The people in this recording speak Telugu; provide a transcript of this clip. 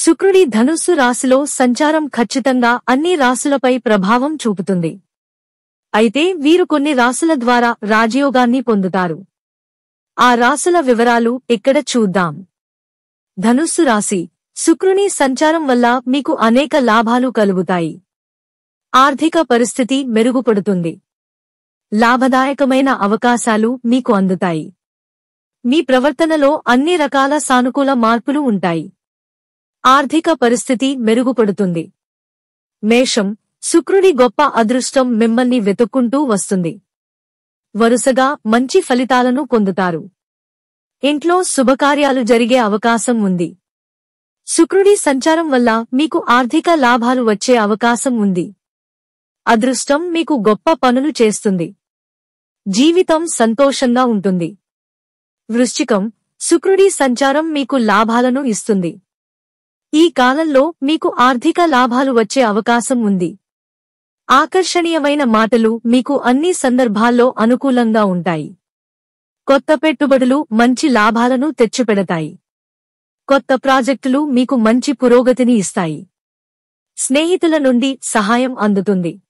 శుక్రుడి ధనుస్సు రాశిలో సంచారం ఖచ్చితంగా అన్ని రాశులపై ప్రభావం చూపుతుంది. అయితే వీరు కొన్ని రాశుల ద్వారా రాజయోగాన్ని పొందుతారు. ఆ రాశుల వివరాలు ఇక్కడ చూద్దాం. ధనుస్సు రాశి. శుక్రుని సంచారం వల్ల మీకు అనేక లాభాలు కలుగుతాయి. ఆర్థిక పరిస్థితి మెరుగుపడుతుంది. లాభదాయకమైన అవకాశాలు మీకు అందుతాయి. మీ ప్రవర్తనలో అన్ని రకాల సానుకూల మార్పులు ఉంటాయి. ఆర్థిక పరిస్థితి మెరుగుపడుతుంది. మేషం. శుక్రుడి గొప్ప అదృష్టం మిమ్మల్ని వెతుక్కుంటూ వస్తుంది. వరుసగా మంచి ఫలితాలను పొందుతారు. ఇంట్లో శుభకార్యాలు జరిగే అవకాశం ఉంది. శుక్రుడి సంచారం వల్ల మీకు ఆర్థిక లాభాలు వచ్చే అవకాశం ఉంది. అదృష్టం మీకు గొప్ప పనులు చేస్తుంది. జీవితం సంతోషంగా ఉంటుంది. వృశ్చికం. శుక్రుడి సంచారం మీకు లాభాలను ఇస్తుంది. ఈ కాలంలో మీకు ఆర్థిక లాభాలు వచ్చే అవకాశం ఉంది. ఆకర్షణీయమైన మాటలు మీకు అన్ని సందర్భాల్లో అనుకూలంగా ఉంటాయి. కొత్త పెట్టుబడులు మంచి లాభాలను తెచ్చిపెడతాయి. కొత్త ప్రాజెక్టులు మీకు మంచి పురోగతిని ఇస్తాయి. స్నేహితుల నుండి సహాయం అందుతుంది.